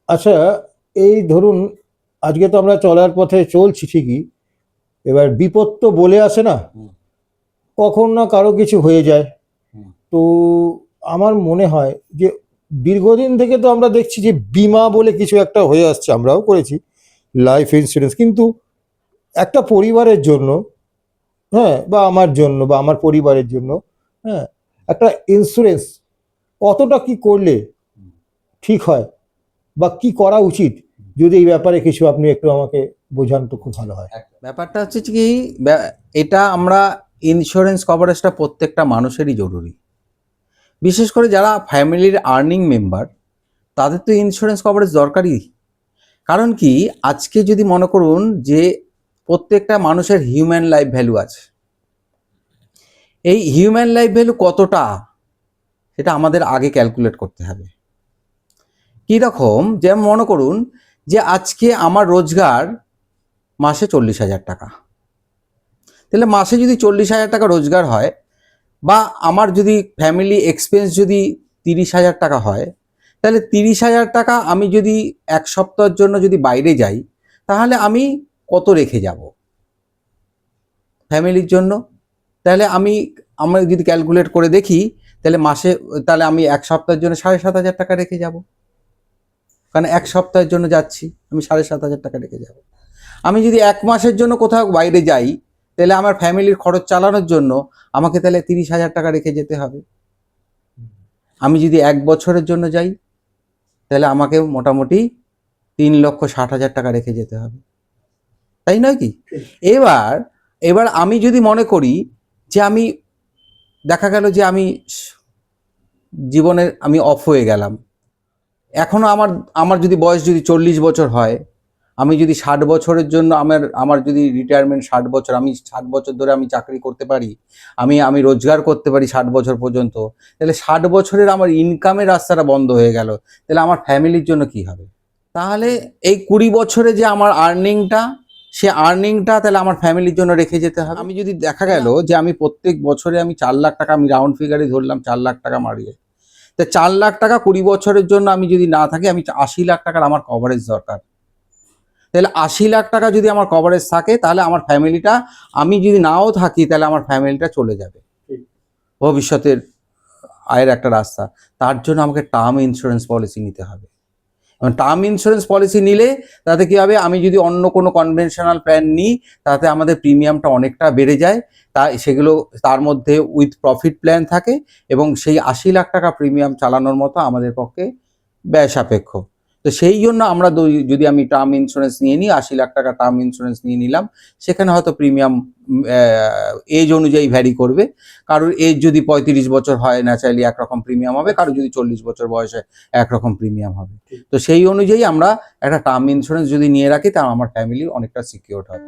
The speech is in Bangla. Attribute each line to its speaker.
Speaker 1: আচ্ছা, এই ধরুন আজকে তো আমরা চলার পথে চলছি ঠিকই, এবার বিপদ তো বলে আসে না,
Speaker 2: হুম,
Speaker 1: কখন না কারো কিছু হয়ে যায়।
Speaker 2: হুম,
Speaker 1: তো আমার মনে হয় যে দীর্ঘদিন থেকে তো আমরা দেখছি যে বিমা বলে কিছু একটা হয়ে আসছে, আমরাও করেছি লাইফ ইন্স্যুরেন্স, কিন্তু একটা পরিবারের জন্য, হ্যাঁ, বা আমার জন্য বা আমার পরিবারের জন্য, হ্যাঁ, একটা ইন্স্যুরেন্স কতটা কি করলে
Speaker 2: হুম।
Speaker 1: ঠিক হয় বা কি করা উচিত, যদি এই ব্যাপারে কিছু আপনি একটু আমাকে বোঝান তো খুব ভালো হয়।
Speaker 2: ব্যাপারটা হচ্ছে কি, এটা আমরা ইন্স্যুরেন্স কভারেজটা প্রত্যেকটা মানুষেরই জরুরি। বিশেষ করে যারা ফ্যামিলির আর্নিং মেম্বার, তাদের তো ইন্স্যুরেন্স কভারেজ দরকারই। কারণ কি, আজকে যদি মনে করুন যে প্রত্যেকটা মানুষের হিউম্যান লাইফ ভ্যালু আছে, এই হিউম্যান লাইফ ভ্যালু কতটা সেটা আমাদের আগে ক্যালকুলেট করতে হবে। কী রকম, যেমন মনে করুন যে আজকে আমার রোজগার মাসে 40,000 টাকা, তাহলে মাসে যদি 40,000 টাকা রোজগার হয়, বা আমার যদি ফ্যামিলি এক্সপেন্স যদি 30,000 টাকা হয়, তাহলে 30,000 টাকা আমি যদি এক সপ্তাহের জন্য যদি বাইরে যাই, তাহলে আমি কত রেখে যাব ফ্যামিলির জন্য? তাহলে আমরা যদি ক্যালকুলেট করে দেখি, তাহলে মাসে, তাহলে আমি এক সপ্তাহের জন্য 7,500 টাকা রেখে যাব। কারণ এক সপ্তাহের জন্য যাচ্ছি, আমি 7,500 টাকা রেখে যাব। আমি যদি এক মাসের জন্য কোথাও বাইরে যাই, তাহলে আমার ফ্যামিলির খরচ চালানোর জন্য আমাকে তাহলে 30,000 টাকা রেখে যেতে হবে। আমি যদি এক বছরের জন্য যাই, তাহলে আমাকে মোটামুটি 3,60,000 টাকা রেখে যেতে হবে, তাই নয় কি? এবার এবার আমি যদি মনে করি যে আমি, দেখা গেল যে আমি জীবনের আমি অফ হয়ে গেলাম, এখনো আমার আমার যদি বয়স যদি 40 বছর হয়, আমি যদি 60 বছরের জন্য আমার আমার যদি রিটায়ারমেন্ট 60 বছর, আমি 60 বছর ধরে আমি চাকরি করতে পারি, আমি রোজগার করতে পারি 60 বছর পর্যন্ত, তাহলে 60 বছরের আমার ইনকামের রাস্তাটা বন্ধ হয়ে গেল, তাহলে আমার ফ্যামিলির জন্য কি হবে? তাহলে এই 20 বছরে যে আমার আর্নিংটা, সে আর্নিংটা তাহলে আমার ফ্যামিলির জন্য রেখে যেতে হবে। আমি যদি দেখা গেল যে আমি প্রত্যেক বছরে আমি 4 লাখ টাকা, আমি রাউন্ড ফিগারে ধরলাম 4 লাখ টাকা মারিয়ে, তো 4 লাখ টাকা 20 বছরের জন্য আমি যদি না থাকি, আমি 80 লাখ টাকার আমার কভারেজ দরকার। তাহলে 80 লাখ টাকা যদি আমার কভারেজ থাকে, তাহলে আমার ফ্যামিলিটা, আমি যদি নাও থাকি তাহলে আমার ফ্যামিলিটা চলে যাবে ভবিষ্যতের আয়ের একটা রাস্তা। তার জন্য আমাকে টার্ম ইন্স্যুরেন্স পলিসি নিতে হবে। এবং টার্ম ইন্স্যুরেন্স পলিসি নিলে তাতে কী হবে, আমি যদি অন্য কোনো কনভেনশনাল প্ল্যান নিই, তাতে আমাদের প্রিমিয়ামটা অনেকটা বেড়ে যায়। সেগুলো তার মধ্যে উইথ প্রফিট প্ল্যান থাকে, এবং সেই 80 লাখ টাকা প্রিমিয়াম চালানোর মতো আমাদের পক্ষে ব্যয় সাপেক্ষ। তো সেই জন্য আমরা যদি আমি টার্ম ইন্স্যুরেন্স নিয়ে নিই, 80 লাখ টাকা টার্ম ইন্স্যুরেন্স নিয়ে নিলাম, সেখানে হয়তো প্রিমিয়াম এজ অনুযায়ী ভ্যারি করবে। কারোর এজ যদি 35 বছর হয়, ন্যাচারালি একরকম প্রিমিয়াম হবে, কারো যদি 40 বছর বয়সে একরকম প্রিমিয়াম হবে। তো সেই অনুযায়ী আমরা একটা টার্ম ইন্স্যুরেন্স যদি নিয়ে রাখি, তা আমার ফ্যামিলি অনেকটা সিকিউরড হবে।